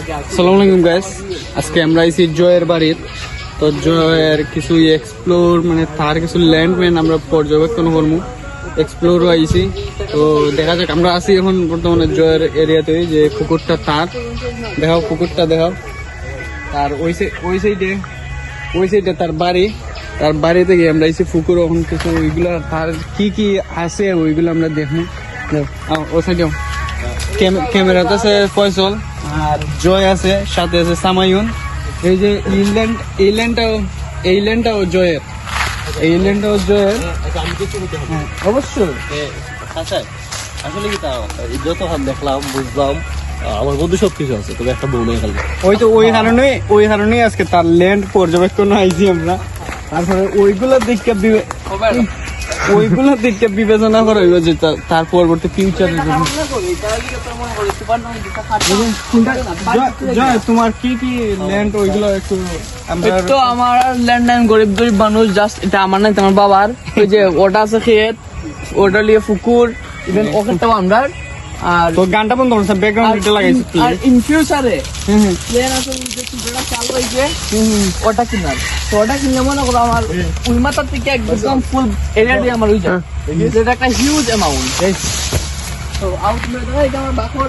আসসালামু আলাইকুম গাইস, আজকে আমরা আইছি জয়ের বাড়ির। তো জয়ের কিছু এক্সপ্লোর মানে তার কিছু ল্যান্ডম্যান আমরা পর্যবেক্ষণ করবো, এক্সপ্লোরও আইছি। তো দেখা যাক, আমরা আছি এখন বর্তমানে জয়ের এরিয়াতে, যে পুকুরটা তার দেখাও, পুকুরটা দেখাও। আর ওই সাইডে তার বাড়ি, তার বাড়ি থেকে আমরা আইছি পুকুর। এখন কিছু ওইগুলো তার কি কি আছে ওইগুলো আমরা দেখবো। ও সাইডে ক্যামেরাতে আছে ফয়সল আর জয় আছে, সাথে আছে সামায়ুন। এই যে এই ল্যান্ডটাও জয়ের, এই ল্যান্ডটাও জয়ের। হ্যাঁ, অবশ্যই। আসলে কি তা যত দেখলাম বুঝলাম আমার বন্ধু সবকিছু আছে, তবে একটা বউ নেই খালি। ওই কারণেই আজকে তার ল্যান্ড পর্যবেক্ষণ আইছি আমরা। তারপরে ওইগুলো দিককে বিবেচনা করা হইব যে তার পরবর্তী ফিউচারের জন্য। জয়, তোমার কি কি ল্যান্ড ওইগুলো একটু তো আমার ল্যান্ড গরিব মানুষ, জাস্ট এটা আমার নাই, আমার বাবার। ওই যে ওটা আছে ক্ষেত, ওটা লিয়ে পুকুর, ইভেন ওখানটাও আমরা। আর তো গানটা বন্ধ করছে, ব্যাকগ্রাউন্ড এটা লাগাইছে। আর ইন ফিউচারে প্ল্যান আছে যে কিছুটা চাল রয়েছে ওটা কিনার। তো ওটা কিনলে মনে করো আমার ওই মাথার থেকে একদম ফুল এরিয়া দিয়ে আমার ওই যায়, যেটা একটা হিউজ অ্যামাউন্ট। তো আউটলেট এটা আমার বাকর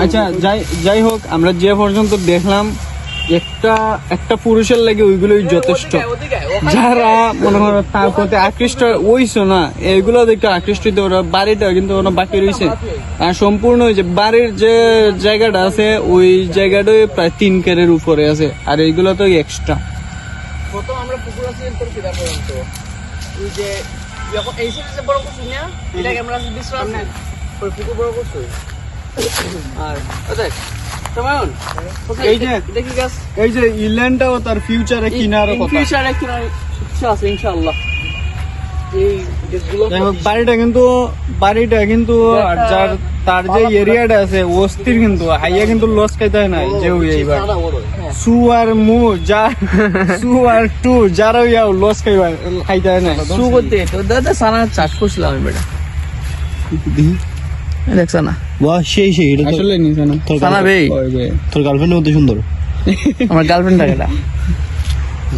আচ্ছা, যাই হোক, আমরা যে পর্যন্ত দেখলাম একটা পুরুষের লাগে ওইগুলোই যথেষ্ট। যারা মনে করো তার প্রতি আকৃষ্ট হইছো না, এইগুলো দেখতে আকৃষ্টিত, ওরা বাড়িটা কিন্তু ওরা বাকি রয়েছে। আর সম্পূর্ণ ওই যে বাড়ির যে জায়গাটা আছে ওই জায়গাটাই প্রায় 3 কেরের উপরে আছে, আর এইগুলো তো এক্সট্রা। প্রথম আমরা পুকুর আছে তোর কিনা পর্যন্ত ওই যে যখন এই সাইডে বড় করছিস না, এটা ক্যামেরা আছে বিশ্রাম না, ওই পুকুর বড় করছিস। আর দেখ সামায়ুন, এই যে ইল্যান্ডটাও তার ফিউচারে কিনার কথা, ফিউচারে কিনার ইচ্ছা আছে ইনশাআল্লাহ। এই বাড়িটা কিন্তু আর যার তার যে এরিয়াটা আছে অস্থির, কিন্তু হাইয়া কিন্তু লস খাইতে হয় না। যে এইবার সু আর টু যারা লস খাইতে হয় না। সু করতে তো দাদা সানা চাট করছিলাম আমি বেটা, দেখছ না? বাহ, সেই এটা আসলে নিছে না সানা ভাই, তোর গার্লফ্রেন্ড মতো সুন্দর। আমার গার্লফ্রেন্ড এটা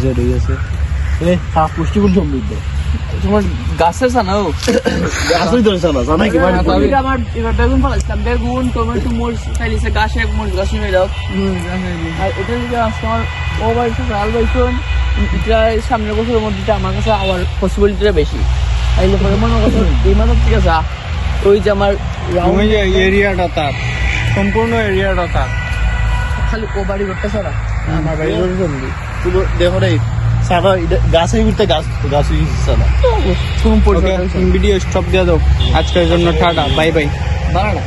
জেডই আছে পুষ্টিগুণ সমৃদ্ধ। তোমার গাছের সানা, ও গাছই ধরে সানা জানা কি মানে আমার এবার বেগুন ফলাইছিলাম, বেগুন টমেটো মরিচ খাইলিছে, গাছে এক মরিচ গাছ নিয়ে যাও। আর এটা যদি আজকে আমার ও বাড়িতে লাল বাইছন, এটা সামনের বছরের মধ্যে আমার কাছে আমার পসিবিলিটিটা বেশি। তাইলে পরে মনে করো এই মাথার থেকে যা ওই যে আমার এরিয়াটা তার, সম্পূর্ণ এরিয়াটা তার, খালি ও বাড়ি করতে ছাড়া আমার বাড়ি জমি। শুধু দেখো রে সানা গাছের ভিতরে গাছ সানা। ভিডিও স্টপ দিয়ে দাও আজকের জন্য। Tata, bye bye. বাড়া না।